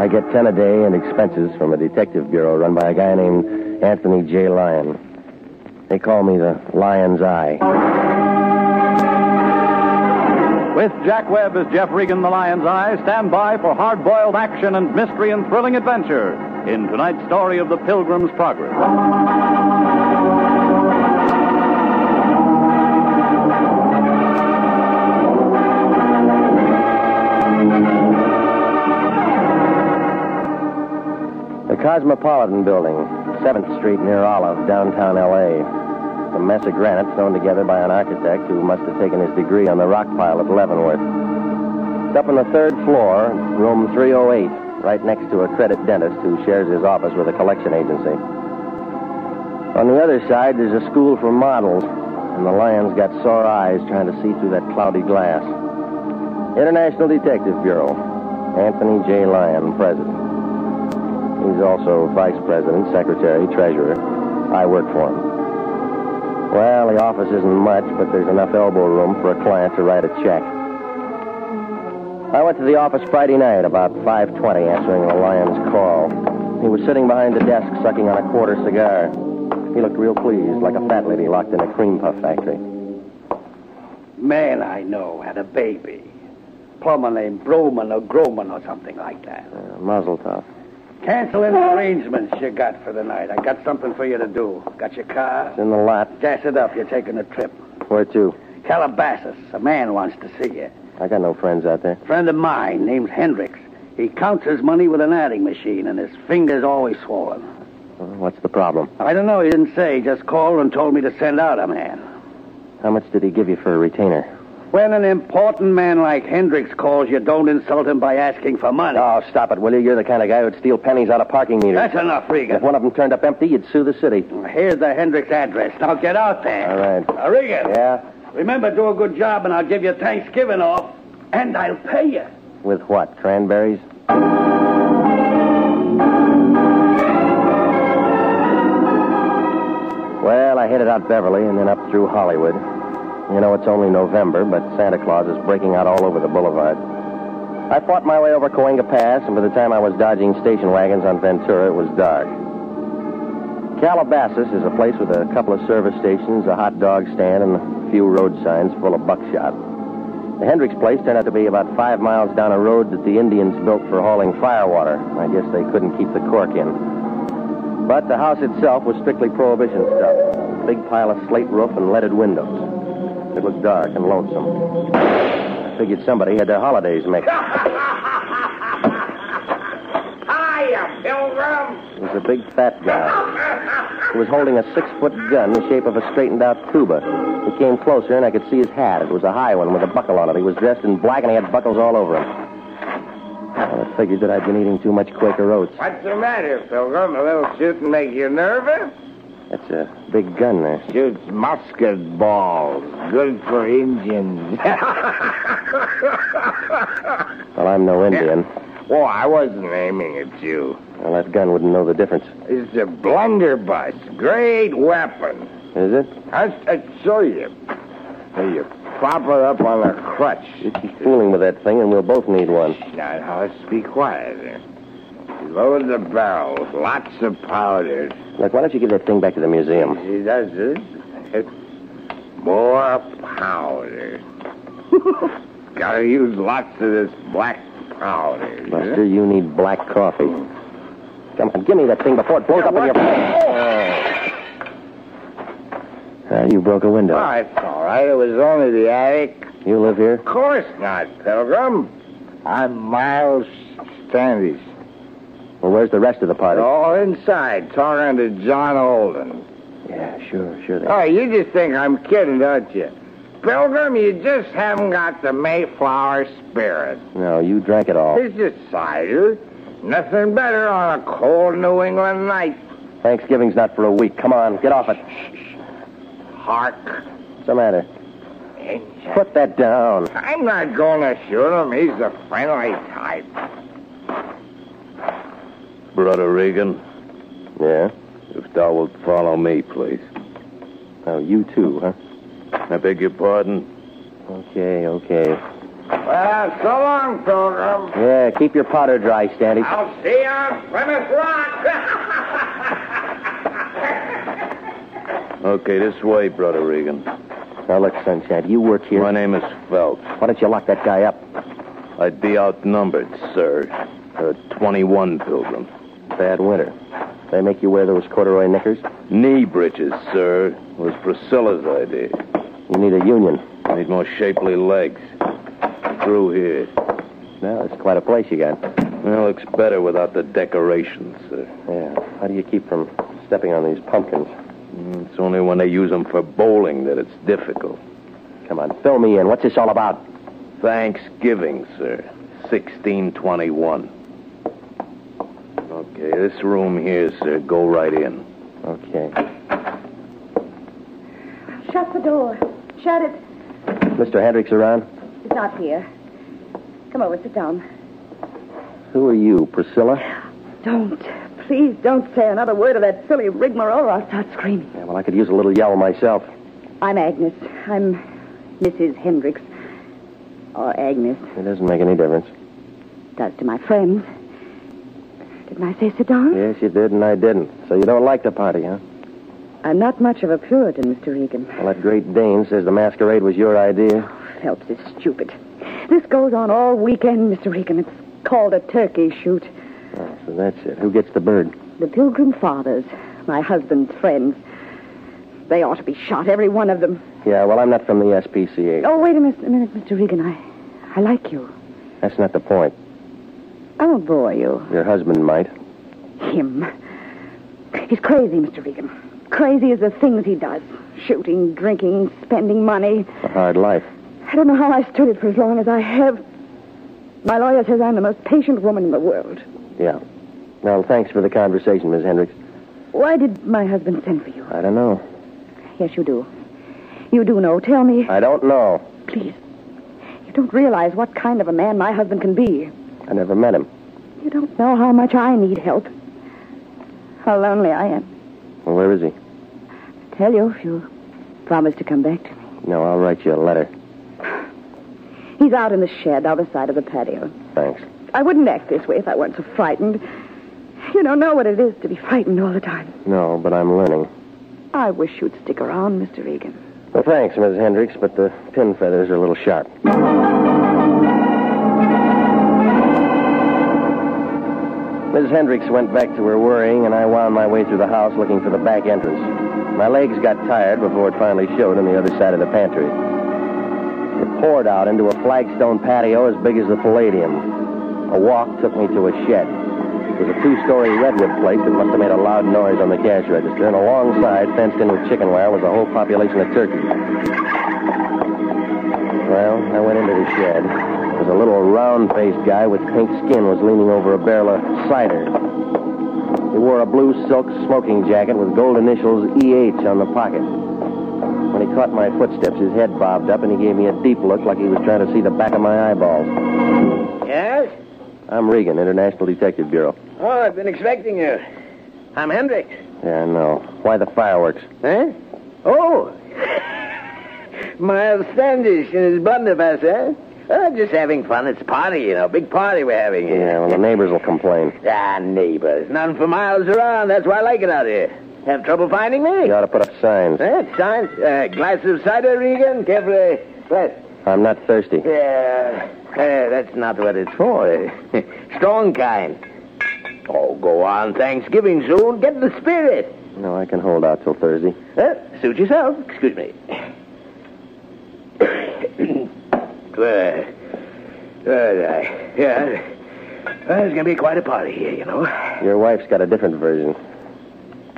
I get 10 a day and expenses from a detective bureau run by a guy named Anthony J. Lyon. They call me the Lion's Eye. With Jack Webb as Jeff Regan, the Lion's Eye, stand by for hard-boiled action and mystery and thrilling adventure in tonight's story of the Pilgrim's Progress. The Cosmopolitan Building, 7th Street near Olive, downtown L.A. A mess of granite thrown together by an architect who must have taken his degree on the rock pile at Leavenworth. It's up on the 3rd floor, room 308, right next to a credit dentist who shares his office with a collection agency. On the other side, there's a school for models, and the Lion's got sore eyes trying to see through that cloudy glass. International Detective Bureau, Anthony J. Lyon, president. He's also vice president, secretary, treasurer. I work for him. Well, the office isn't much, but there's enough elbow room for a client to write a check. I went to the office Friday night about 5:20, answering the Lion's call. He was sitting behind the desk, sucking on a quarter cigar. He looked real pleased, like a fat lady locked in a cream puff factory. Man I know had a baby. Plumber named Broman or Groman or something like that. Muzzle tough. Cancel any arrangements you got for the night. I got something for you to do. Got your car? It's in the lot. Gas it up. You're taking a trip. Where to? Calabasas. A man wants to see you. I got no friends out there. Friend of mine named Hendricks. He counts his money with an adding machine, and his finger's always swollen. What's the problem? I don't know. He didn't say. He just called and told me to send out a man. How much did he give you for a retainer? When an important man like Hendricks calls, you don't insult him by asking for money. Oh, stop it, will you? You're the kind of guy who'd steal pennies out of parking meters. That's enough, Regan. If one of them turned up empty, you'd sue the city. Here's the Hendricks address. Now get out there. All right. Regan. Yeah? Remember, do a good job, and I'll give you Thanksgiving off, and I'll pay you. With what, cranberries? Well, I headed out Beverly and then up through Hollywood. You know, it's only November, but Santa Claus is breaking out all over the boulevard. I fought my way over Cahuenga Pass, and by the time I was dodging station wagons on Ventura, it was dark. Calabasas is a place with a couple of service stations, a hot dog stand, and a few road signs full of buckshot. The Hendricks place turned out to be about 5 miles down a road that the Indians built for hauling firewater. I guess they couldn't keep the cork in. But the house itself was strictly prohibition stuff. A big pile of slate roof and leaded windows. It looked dark and lonesome. I figured somebody had their holidays mixed. Hiya, Pilgrim! It was a big fat guy. He was holding a 6-foot gun in the shape of a straightened-out tuba. He came closer, and I could see his hat. It was a high one with a buckle on it. He was dressed in black, and he had buckles all over him. I figured that I'd been eating too much Quaker Oats. What's the matter, Pilgrim? A little shooting make you nervous? That's a big gun there. Shoots musket balls. Good for Indians. Well, I'm no Indian. Oh, I wasn't aiming at you. Well, that gun wouldn't know the difference. It's a blunderbuss. Great weapon. Is it? I'll show you. Here, you prop it up on a crutch. You keep fooling with that thing, and we'll both need one. Now, let's be quiet. Load the barrels. Lots of powders. Look, why don't you give that thing back to the museum? See, that's it. More powder. Gotta use lots of this black powder. Buster, you need black coffee. Come on, give me that thing before it blows up in your face. You broke a window. Oh, it's all right. It was only the attic. You live here? Of course not, Pilgrim. I'm Miles Standish. Well, where's the rest of the party? All inside, talking to John Olden. Yeah, sure. Oh, you just think I'm kidding, don't you? Pilgrim, you just haven't got the Mayflower spirit. No, you drank it all. It's just cider. Nothing better on a cold New England night. Thanksgiving's not for a week. Come on, get off it. Hark. What's the matter? Put that down. I'm not going to shoot him. He's a friendly type. Brother Regan, Yeah? if thou wilt follow me, please. Oh, you too, huh? I beg your pardon? Okay. Well, so long, Pilgrim. Yeah, keep your powder dry, Standy. I'll see you on Plymouth Rock. Okay, this way, Brother Regan. Now, look, Sunshine, you work here. My name is Phelps. Why don't you lock that guy up? I'd be outnumbered, sir. 21 Pilgrims. Bad winter. They make you wear those corduroy knickers? Knee breeches, sir. It was Priscilla's idea. You need a union. I need more shapely legs. Through here. Now, it's quite a place you got. Well, it looks better without the decorations, sir. Yeah. How do you keep from stepping on these pumpkins? It's only when they use them for bowling that it's difficult. Come on, fill me in. What's this all about? Thanksgiving, sir. 1621. Okay, this room here, sir. Go right in. Okay. Shut the door. Shut it. Mr. Hendricks around? He's not here. Come over, sit down. Who are you, Priscilla? Don't. Please don't say another word of that silly rigmarole or I'll start screaming. Yeah, well, I could use a little yell myself. I'm Agnes. I'm Mrs. Hendricks. Or Agnes. It doesn't make any difference. Does to my friends. Didn't I say sit down? Yes, you did, and I didn't. So you don't like the party, huh? I'm not much of a Puritan, Mr. Regan. Well, that Great Dane says the masquerade was your idea. Phelps is stupid. This goes on all weekend, Mr. Regan. It's called a turkey shoot. Oh, so that's it. Who gets the bird? The Pilgrim fathers, my husband's friends. They ought to be shot, every one of them. Yeah, well, I'm not from the SPCA. Oh, wait a minute, Mr. Regan. I like you. That's not the point. I won't bore you. Your husband might. Him. He's crazy, Mr. Regan. Crazy as the things he does. Shooting, drinking, spending money. A hard life. I don't know how I stood it for as long as I have. My lawyer says I'm the most patient woman in the world. Yeah. Well, thanks for the conversation, Miss Hendricks. Why did my husband send for you? I don't know. Yes, you do. You do know. Tell me. I don't know. Please. You don't realize what kind of a man my husband can be. I never met him. You don't know how much I need help. How lonely I am. Well, where is he? I'll tell you if you promise to come back to me. No, I'll write you a letter. He's out in the shed, other side of the patio. Thanks. I wouldn't act this way if I weren't so frightened. You don't know what it is to be frightened all the time. No, but I'm learning. I wish you'd stick around, Mr. Regan. Well, thanks, Miss Hendricks, but the pin feathers are a little sharp. Miss Hendricks went back to her worrying, and I wound my way through the house looking for the back entrance. My legs got tired before it finally showed on the other side of the pantry. It poured out into a flagstone patio as big as the Palladium. A walk took me to a shed. It was a two-story redwood place that must have made a loud noise on the cash register, and alongside, fenced in with chicken wire, was a whole population of turkeys. Well, I went into the shed. There was a little round-faced guy with pink skin was leaning over a barrel of cider. He wore a blue silk smoking jacket with gold initials EH on the pocket. When he caught my footsteps, his head bobbed up, and he gave me a deep look like he was trying to see the back of my eyeballs. Yes? I'm Regan, International Detective Bureau. Oh, I've been expecting you. I'm Hendricks. Yeah, I know. Why the fireworks? Huh? Oh! Miles Standish and his blunderbuss, huh? Oh, just having fun. It's a party, you know. Big party we're having here. Yeah, well, the neighbors will complain. Ah, neighbors. None for miles around. That's why I like it out here. Have trouble finding me? You ought to put up signs. Signs? Glass of cider, Regan? Carefully. Glass. I'm not thirsty. Yeah. That's not what it's for. Strong kind. Oh, go on. Thanksgiving soon. Get in the spirit. No, I can hold out till Thursday. Suit yourself. Excuse me. Yeah. There's going to be quite a party here, you know. Your wife's got a different version.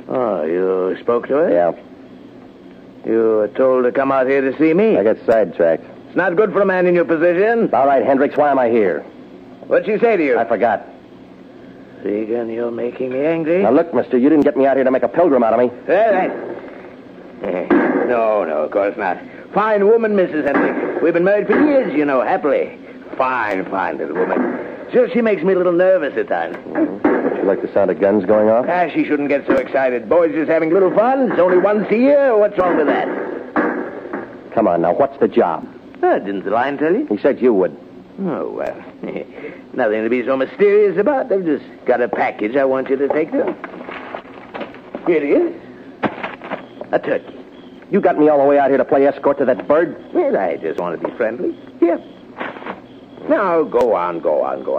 Oh, you spoke to her? Yeah. You were told to come out here to see me. I got sidetracked. It's not good for a man in your position. All right, Hendricks, why am I here? What'd she say to you? I forgot. Regan, you're making me angry. Now, look, mister, you didn't get me out here to make a pilgrim out of me. No, of course not. Fine woman, Mrs. Hendricks. We've been married for years, you know, happily. Fine little woman. Just she makes me a little nervous at times. Don't you like the sound of guns going off? She shouldn't get so excited. Boys just having a little fun. It's only once a year. What's wrong with that? Come on, now, what's the job? Didn't the lion tell you? He said you would. Oh, well, nothing to be so mysterious about. They've just got a package I want you to take to them. Here it is. A turkey. You got me all the way out here to play escort to that bird? Well, I just want to be friendly. Here. Now, go on.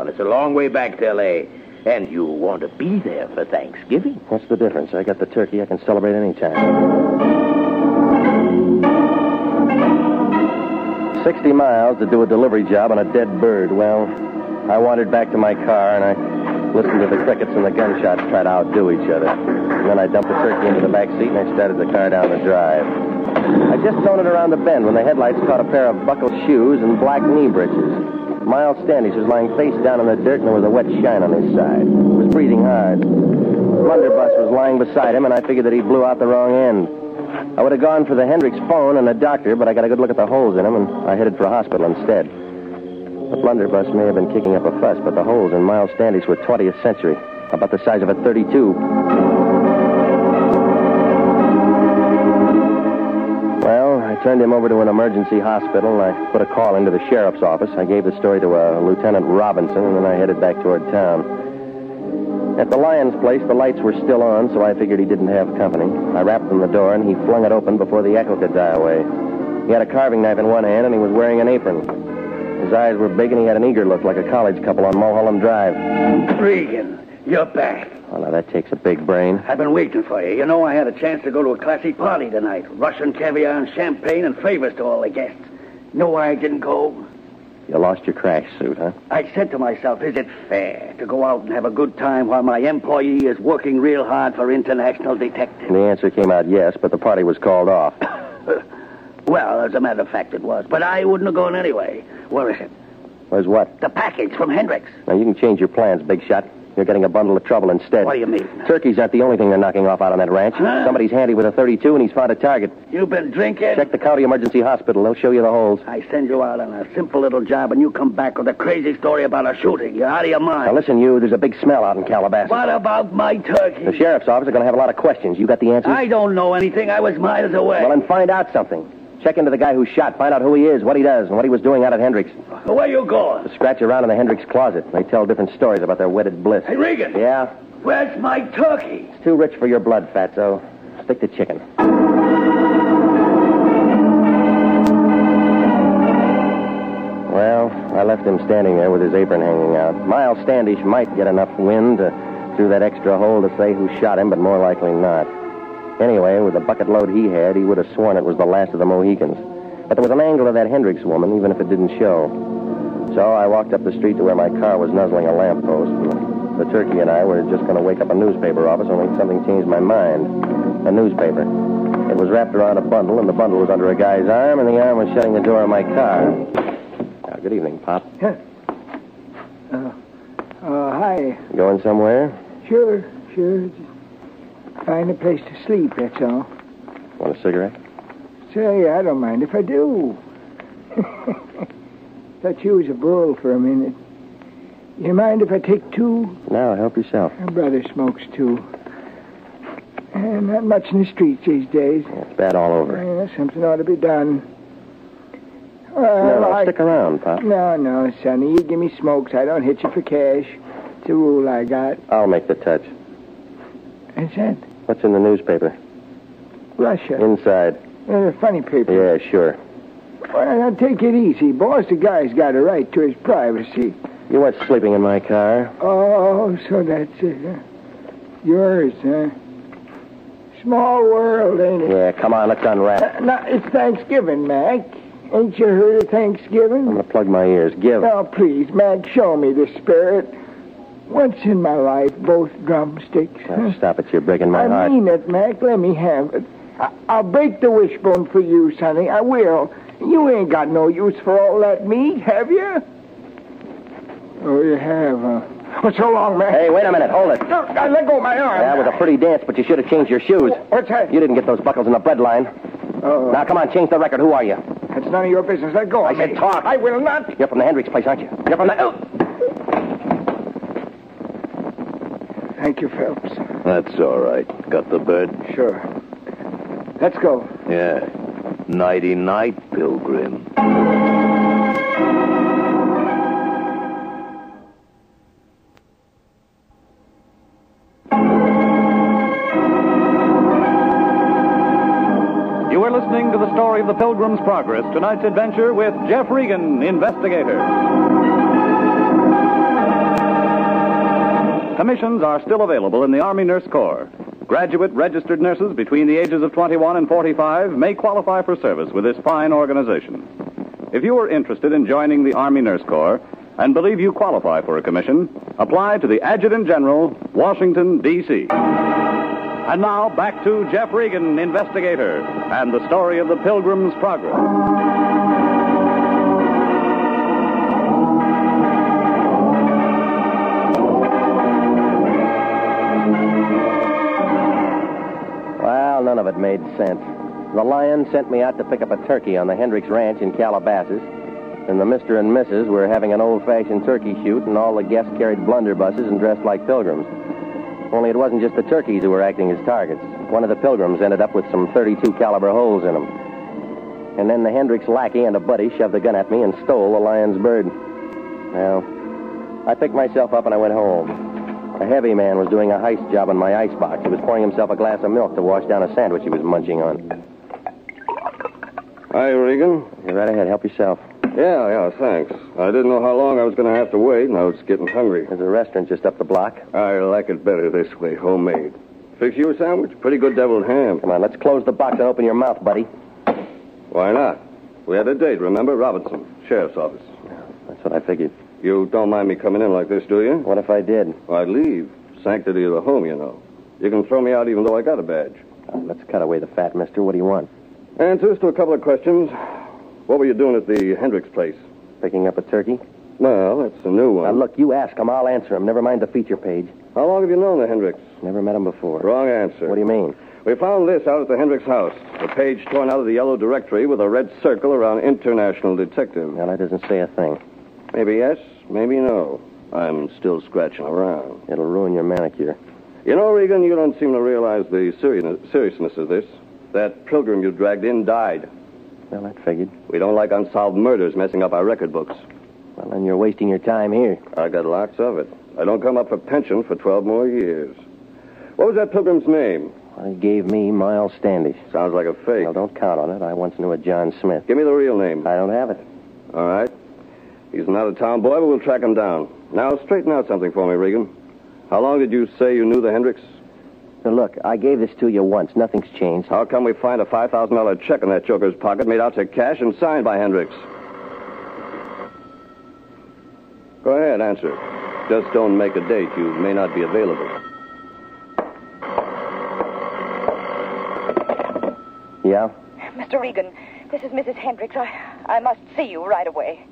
It's a long way back to L.A., and you want to be there for Thanksgiving. What's the difference? I got the turkey. I can celebrate any time. 60 miles to do a delivery job on a dead bird. Well, I wandered back to my car, and I listened to the crickets and the gunshots try to outdo each other. And then I dumped the turkey into the back seat, and I started the car down the drive. I just zoned it around the bend when the headlights caught a pair of buckled shoes and black knee breeches. Miles Standish was lying face down in the dirt, and there was a wet shine on his side. He was breathing hard. Blunderbuss was lying beside him, and I figured that he blew out the wrong end. I would have gone for the Hendricks phone and the doctor, but I got a good look at the holes in him, and I headed for a hospital instead. The blunderbuss may have been kicking up a fuss, but the holes in Miles Standish were 20th century, about the size of a .32. Well, I turned him over to an emergency hospital, and I put a call into the sheriff's office. I gave the story to Lieutenant Robinson, and then I headed back toward town. At the Lion's place, the lights were still on, so I figured he didn't have company. I rapped on the door, and he flung it open before the echo could die away. He had a carving knife in one hand, and he was wearing an apron. His eyes were big, and he had an eager look like a college couple on Mulholland Drive. Regan, you're back. Well, now, that takes a big brain. I've been waiting for you. You know, I had a chance to go to a classy party tonight. Russian caviar and champagne and favors to all the guests. Know why I didn't go? You lost your crash suit, huh? I said to myself, is it fair to go out and have a good time while my employee is working real hard for international detectives? And the answer came out yes, but the party was called off. Well, as a matter of fact, it was. But I wouldn't have gone anyway. Where is it? Where's what? The package from Hendricks. Now, you can change your plans, big shot. You're getting a bundle of trouble instead. What do you mean? Turkeys aren't the only thing they're knocking off out on that ranch. Huh? Somebody's handy with a .32, and he's found a target. You've been drinking? Check the county emergency hospital. They'll show you the holes. I send you out on a simple little job, and you come back with a crazy story about a shooting. You're out of your mind. Now, listen, you. There's a big smell out in Calabasas. What about my turkey? The sheriff's office are going to have a lot of questions. You got the answers? I don't know anything. I was miles away. Well, then find out something. Check into the guy who shot. Find out who he is, what he does, and what he was doing out at Hendricks. Where you going? Scratch around in the Hendricks closet. They tell different stories about their wedded bliss. Hey, Regan. Yeah? Where's my turkey? It's too rich for your blood, Fatso. Stick to chicken. Well, I left him standing there with his apron hanging out. Miles Standish might get enough wind through that extra hole to say who shot him, but more likely not. Anyway, with the bucket load he had, he would have sworn it was the last of the Mohicans. But there was an angle of that Hendricks woman, even if it didn't show. So I walked up the street to where my car was nuzzling a lamppost, and the turkey and I were just going to wake up a newspaper office, only something changed my mind. A newspaper. It was wrapped around a bundle, and the bundle was under a guy's arm, and the arm was shutting the door of my car. Good evening, Pop. Hi. Going somewhere? Sure. Just find a place to sleep, that's all. Want a cigarette? Say, I don't mind if I do. Thought you was a bull for a minute. You mind if I take two? No, help yourself. My brother smokes too. And not much in the streets these days. Yeah, it's bad all over. Yeah, something ought to be done. No, stick around, Pop. No, Sonny. You give me smokes. I don't hit you for cash. It's a rule I got. I'll make the touch. What's that? What's in the newspaper? Russia. Inside. A funny paper. Yeah, sure. Well, now take it easy, boss. The guy's got a right to his privacy. You weren't sleeping in my car. Oh, so that's it, huh? Yours, huh? Small world, ain't it? Yeah, come on, let's unwrap. Now, it's Thanksgiving, Mac. Ain't you heard of Thanksgiving? I'm going to plug my ears. Give. Now, please, Mac, show me the spirit. Once in my life, both drumsticks. Oh, stop it, you're breaking my heart. I mean it, Mac. Let me have it. I'll break the wishbone for you, Sonny. I will. You ain't got no use for all that meat, have you? Oh, you have, huh? Oh, so long, Mac. Hey, wait a minute. Hold it. No, let go of my arm. That was a pretty dance, but you should have changed your shoes. What's that? You didn't get those buckles in the breadline. Oh. Now, come on, change the record. Who are you? That's none of your business. Let go of me. I said talk. I will not. You're from the Hendricks place, aren't you? You're from the... Oh. Thank you, Phelps. That's all right. Got the bird? Sure. Let's go. Yeah. Nighty-night, Pilgrim. listening to the story of the Pilgrim's Progress, tonight's adventure with Jeff Regan, Investigator. Commissions are still available in the Army Nurse Corps. Graduate registered nurses between the ages of 21 and 45 may qualify for service with this fine organization. If you are interested in joining the Army Nurse Corps and believe you qualify for a commission, apply to the Adjutant General, Washington, D.C. And now, back to Jeff Regan, Investigator, and the story of the Pilgrim's Progress. Well, none of it made sense. The Lion sent me out to pick up a turkey on the Hendricks Ranch in Calabasas, and the Mr. and Mrs. were having an old-fashioned turkey shoot, and all the guests carried blunderbusses and dressed like pilgrims. Only it wasn't just the turkeys who were acting as targets. One of the pilgrims ended up with some .32 caliber holes in him. And then the Hendricks lackey and a buddy shoved the gun at me and stole the Lion's bird. Well, I picked myself up and I went home. A heavy man was doing a heist job on my icebox. He was pouring himself a glass of milk to wash down a sandwich he was munching on. Hi, Regan. You're right ahead. Help yourself. Yeah, thanks. I didn't know how long I was going to have to wait, and I was getting hungry. There's a restaurant just up the block. I like it better this way, homemade. Fix you a sandwich? Pretty good deviled ham. Come on, let's close the box and open your mouth, buddy. Why not? We had a date, remember? Robinson, Sheriff's Office. That's what I figured. You don't mind me coming in like this, do you? What if I did? Well, I'd leave. Sanctity of the home, you know. You can throw me out even though I got a badge. Let's cut away the fat, mister. What do you want? Answers to a couple of questions. What were you doing at the Hendricks place? Picking up a turkey? Well, that's a new one. Now, look, you ask him. I'll answer him. Never mind the feature page. How long have you known the Hendricks? Never met him before. Wrong answer. What do you mean? We found this out at the Hendricks house. The page torn out of the yellow directory with a red circle around International Detective. Now, that doesn't say a thing. Maybe yes, maybe no. I'm still scratching around. It'll ruin your manicure. You know, Regan, you don't seem to realize the seriousness of this. That pilgrim you dragged in died. Well, that figured. We don't like unsolved murders messing up our record books. Well, then you're wasting your time here. I got lots of it. I don't come up for pension for 12 more years. What was that pilgrim's name? He gave me Miles Standish. Sounds like a fake. Well, don't count on it. I once knew a John Smith. Give me the real name. I don't have it. All right. He's an out-of-town boy, but we'll track him down. Now, straighten out something for me, Regan. How long did you say you knew the Hendricks? Now, look, I gave this to you once. Nothing's changed. How come we find a $5,000 check in that joker's pocket made out to cash and signed by Hendricks? Go ahead, answer. Just don't make a date. You may not be available. Yeah? Mr. Regan, this is Mrs. Hendricks. I must see you right away.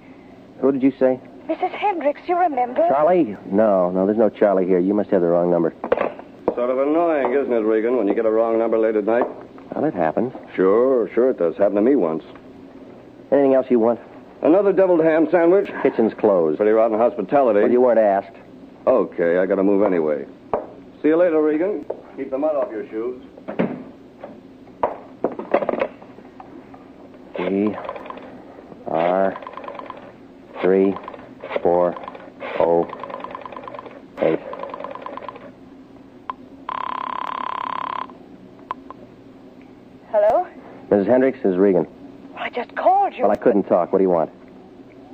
Who did you say? Mrs. Hendricks, you remember? Charlie? No, there's no Charlie here. You must have the wrong number. Sort of annoying, isn't it, Regan, when you get a wrong number late at night? Well, it happens. Sure it does. Happened to me once. Anything else you want? Another deviled ham sandwich? Kitchen's closed. Pretty rotten hospitality. Well, you weren't asked. Okay, I gotta move anyway. See you later, Regan. Keep the mud off your shoes. DR3408. Hello? Mrs. Hendricks, this is Regan. I just called you. Well, I couldn't talk. What do you want?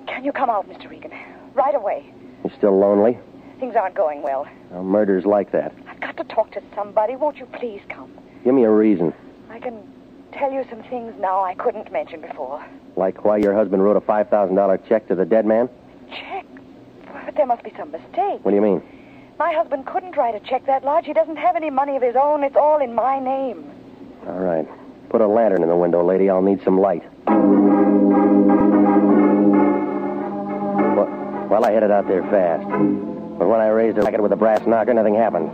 Can you come out, Mr. Regan? Right away. You still lonely? Things aren't going well. Well, murder's like that. I've got to talk to somebody. Won't you please come? Give me a reason. I can tell you some things now I couldn't mention before. Like why your husband wrote a $5,000 check to the dead man? Check? But there must be some mistake. What do you mean? My husband couldn't write a check that large. He doesn't have any money of his own. It's all in my name. All right. Put a lantern in the window, lady. I'll need some light. Well, I headed out there fast. But when I raised a racket with a brass knocker, nothing happened.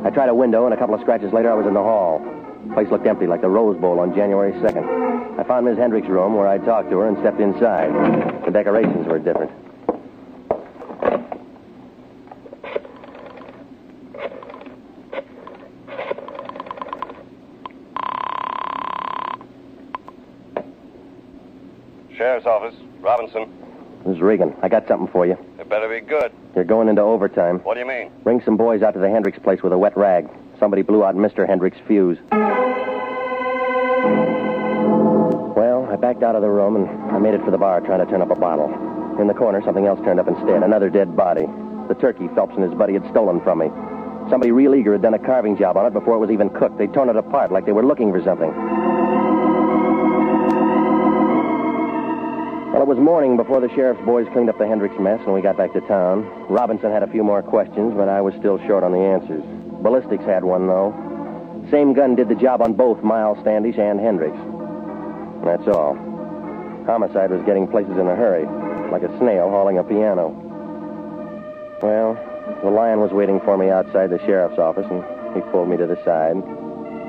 I tried a window, and a couple of scratches later, I was in the hall. The place looked empty, like the Rose Bowl on January 2nd. I found Miss Hendricks' room, where I talked to her, and stepped inside. The decorations were different. Sheriff's office. Robinson. This is Regan. I got something for you. It better be good. You're going into overtime. What do you mean? Bring some boys out to the Hendricks place with a wet rag. Somebody blew out Mr. Hendricks' fuse. I backed out of the room, and I made it for the bar trying to turn up a bottle. In the corner, something else turned up instead, another dead body. The turkey Phelps and his buddy had stolen from me. Somebody real eager had done a carving job on it before it was even cooked. They'd torn it apart like they were looking for something. Well, it was morning before the sheriff's boys cleaned up the Hendricks mess and we got back to town. Robinson had a few more questions, but I was still short on the answers. Ballistics had one, though. Same gun did the job on both Miles Standish and Hendricks. And that's all. Homicide was getting places in a hurry, like a snail hauling a piano. Well, the Lion was waiting for me outside the sheriff's office, and he pulled me to the side.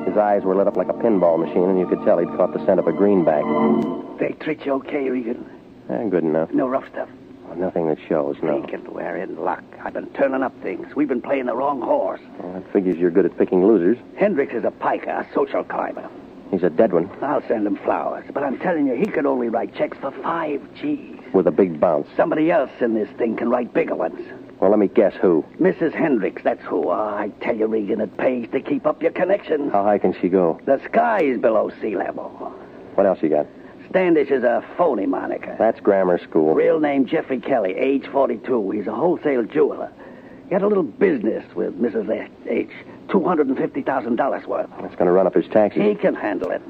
His eyes were lit up like a pinball machine, and you could tell he'd caught the scent of a greenback. They treat you okay, Regan? Good enough. No rough stuff? Well, nothing that shows, no. Regan, we're in luck. I've been turning up things. We've been playing the wrong horse. Well, that figures you're good at picking losers. Hendricks is a piker, a social climber. He's a dead one. I'll send him flowers, but I'm telling you, he could only write checks for 5 G's. With a big bounce. Somebody else in this thing can write bigger ones. Well, let me guess who. Mrs. Hendricks, that's who. Oh, I tell you, Regan, it pays to keep up your connections. How high can she go? The sky's below sea level. What else you got? Standish is a phony moniker. That's grammar school. Real name Jeffrey Kelly, age 42. He's a wholesale jeweler. He had a little business with Mrs. H. $250,000 worth. That's going to run up his taxes. He can handle it.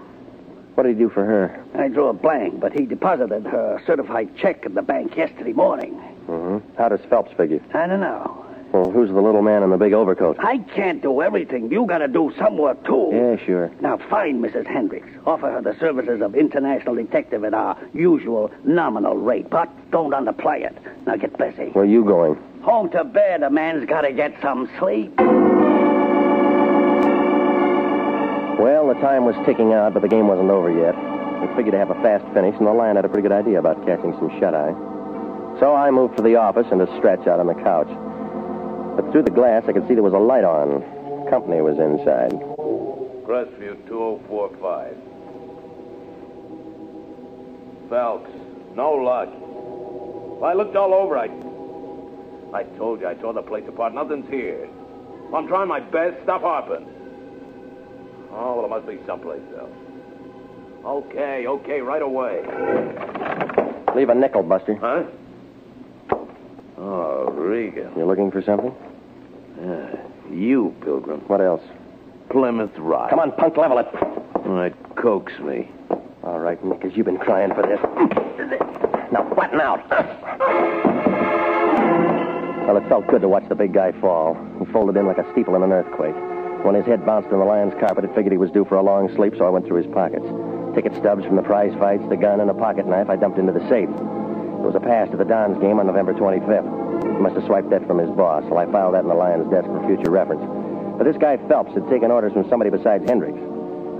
What did he do for her? I drew a blank, but he deposited her certified check at the bank yesterday morning. Mm-hmm. How does Phelps figure? I don't know. Well, who's the little man in the big overcoat? I can't do everything. You got to do some work, too. Yeah, sure. Now, find Mrs. Hendricks. Offer her the services of international detective at our usual nominal rate, but don't underplay it. Now, get busy. Where are you going? Home to bed. A man's got to get some sleep. Well, the time was ticking out, but the game wasn't over yet. We figured to have a fast finish, and the Lion had a pretty good idea about catching some shut-eye. So I moved to the office and to stretch out on the couch. But through the glass, I could see there was a light on. Company was inside. Crestview 2045. Phelps, no luck. I looked all over. I told you, I tore the place apart. Nothing's here. I'm trying my best. Stop harping. Oh, well, it must be someplace else. Okay, right away. Leave a nickel, Buster. Huh? Oh, Regan. You looking for something? You, Pilgrim. What else? Plymouth Rock. Come on, punk, level it. It coax me. All right, Nick, because you've been crying for this. Now, flatten out. Well, it felt good to watch the big guy fall. He folded in like a steeple in an earthquake. When his head bounced on the Lion's carpet, it figured he was due for a long sleep, so I went through his pockets. Ticket stubs from the prize fights, the gun, and a pocket knife I dumped into the safe. There was a pass to the Dons game on November 25th. He must have swiped that from his boss, so I filed that in the Lion's desk for future reference. But this guy Phelps had taken orders from somebody besides Hendricks.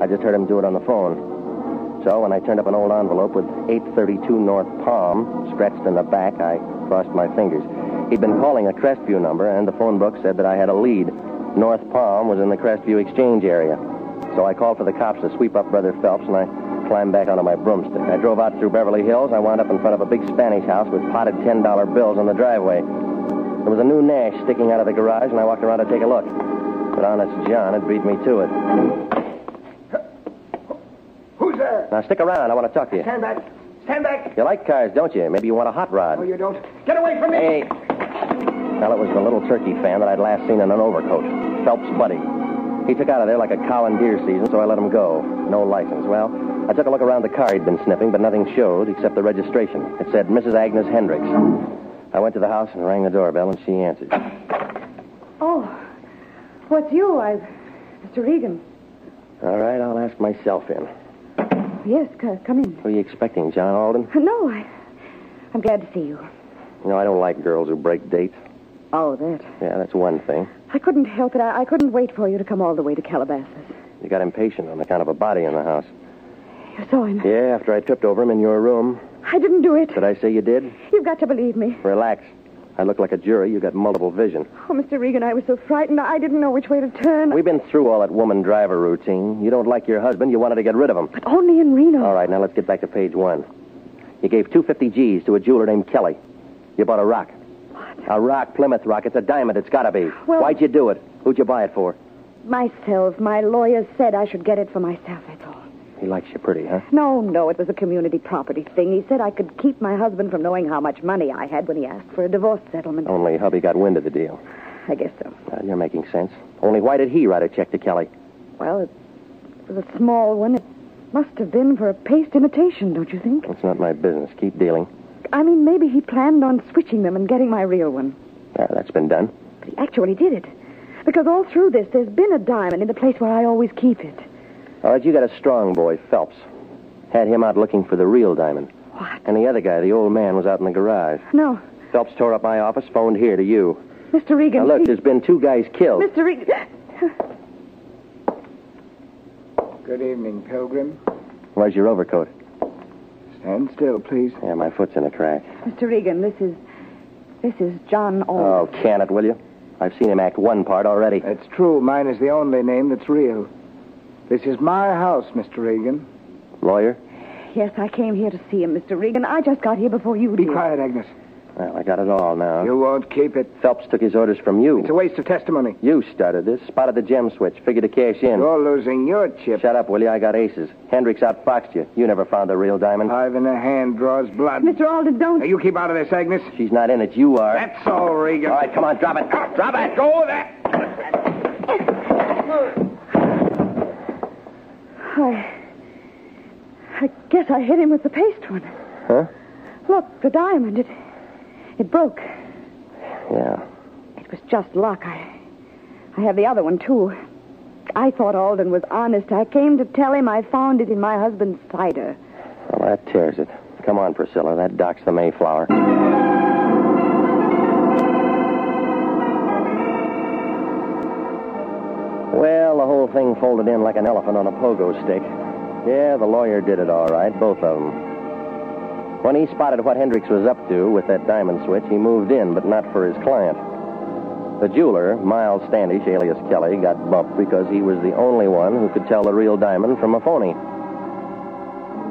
I just heard him do it on the phone. So when I turned up an old envelope with 832 North Palm scratched in the back, I crossed my fingers. He'd been calling a Crestview number, and the phone book said that I had a lead. North Palm was in the Crestview exchange area. So I called for the cops to sweep up Brother Phelps, and I climbed back onto my broomstick. I drove out through Beverly Hills. I wound up in front of a big Spanish house with potted $10 bills on the driveway. There was a new Nash sticking out of the garage, and I walked around to take a look. But Honest John had beat me to it. Who's there? Now, stick around. I want to talk to you. Stand back. Stand back. You like cars, don't you? Maybe you want a hot rod. No, you don't. Get away from me. Hey. Well, it was the little turkey fan that I'd last seen in an overcoat. Phelps' buddy. He took out of there like a cow in deer season, so I let him go. No license. Well, I took a look around the car he'd been sniffing, but nothing showed except the registration. It said Mrs. Agnes Hendricks. I went to the house and rang the doorbell, and she answered. Oh, what's you? Mr. Regan. All right, I'll ask myself in. Yes, come in. Who are you expecting, John Alden? No, I'm glad to see you. You know, I don't like girls who break dates. Oh, that. Yeah, that's one thing. I couldn't help it. I couldn't wait for you to come all the way to Calabasas. You got impatient on account of a body in the house. You saw him? Yeah, after I tripped over him in your room. I didn't do it. Did I say you did? You've got to believe me. Relax. I look like a jury. You got multiple vision. Oh, Mr. Regan, I was so frightened. I didn't know which way to turn. We've been through all that woman driver routine. You don't like your husband. You wanted to get rid of him. But only in Reno. All right, now let's get back to page 1. You gave 250 G's to a jeweler named Kelly. You bought a rock. What? A rock, Plymouth Rock. It's a diamond. It's got to be. Well, why'd you do it? Who'd you buy it for? Myself. My lawyer said I should get it for myself, that's all. He likes you pretty, huh? No, it was a community property thing. He said I could keep my husband from knowing how much money I had when he asked for a divorce settlement. Only hubby got wind of the deal. I guess so. You're making sense. Only why did he write a check to Kelly? Well, it was a small one. It must have been for a paste imitation, don't you think? It's not my business. Keep dealing. I mean, maybe he planned on switching them and getting my real one. Yeah, that's been done. But he actually did it. Because all through this, there's been a diamond in the place where I always keep it. All right, you got a strong boy, Phelps. Had him out looking for the real diamond. What? And the other guy, the old man, was out in the garage. No. Phelps tore up my office, phoned here to you. Mr. Regan, Now, look, please. there's been 2 guys killed. Mr. Regan... Good evening, Pilgrim. Where's your overcoat? Stand still, please. Yeah, my foot's in a crack. Mr. Regan, this is John Alden. Oh, can it, will you? I've seen him act one part already. That's true. Mine is the only name that's real. This is my house, Mr. Regan. Lawyer? Yes, I came here to see him, Mr. Regan. I just got here before you did. Be quiet, Agnes. Well, I got it all now. You won't keep it. Phelps took his orders from you. It's a waste of testimony. You started this, spotted the gem switch, figured to cash in. You're losing your chip. Shut up, will you? I got aces. Hendricks outfoxed you. You never found the real diamond. 5 in a hand draws blood. Mr. Alden, don't... Now, you keep out of this, Agnes. She's not in it. You are. That's all, Regan. All right, come on, drop it. Drop it. Go with that. I guess I hit him with the paste one. Huh? Look, the diamond, it broke. Yeah. It was just luck. I have the other one, too. I thought Alden was honest. I came to tell him I found it in my husband's cider. Well, that tears it. Come on, Priscilla. That docks the Mayflower. Well, the whole thing folded in like an elephant on a pogo stick. Yeah, the lawyer did it all right, both of them. When he spotted what Hendricks was up to with that diamond switch, he moved in, but not for his client. The jeweler, Miles Standish, alias Kelly, got bumped because he was the only one who could tell the real diamond from a phony.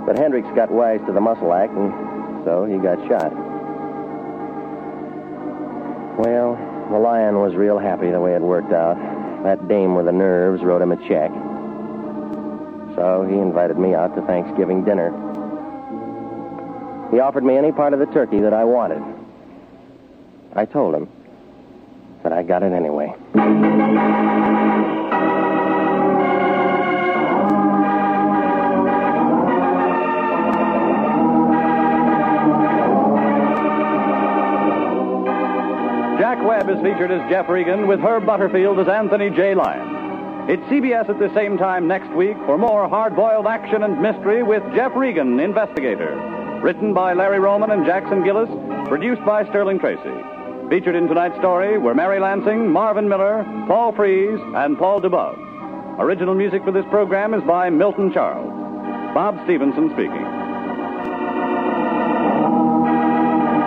But Hendricks got wise to the muscle act, and so he got shot. Well, the lion was real happy the way it worked out. That dame with the nerves wrote him a check. So he invited me out to Thanksgiving dinner. He offered me any part of the turkey that I wanted. I told him that I got it anyway. Jack Webb is featured as Jeff Regan with Herb Butterfield as Anthony J. Lyon. It's CBS at the same time next week for more hard-boiled action and mystery with Jeff Regan, Investigator. Written by Larry Roman and Jackson Gillis, produced by Sterling Tracy. Featured in tonight's story were Mary Lansing, Marvin Miller, Paul Frees, and Paul DeBove. Original music for this program is by Milton Charles. Bob Stevenson speaking.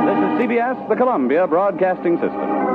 This is CBS, the Columbia Broadcasting System.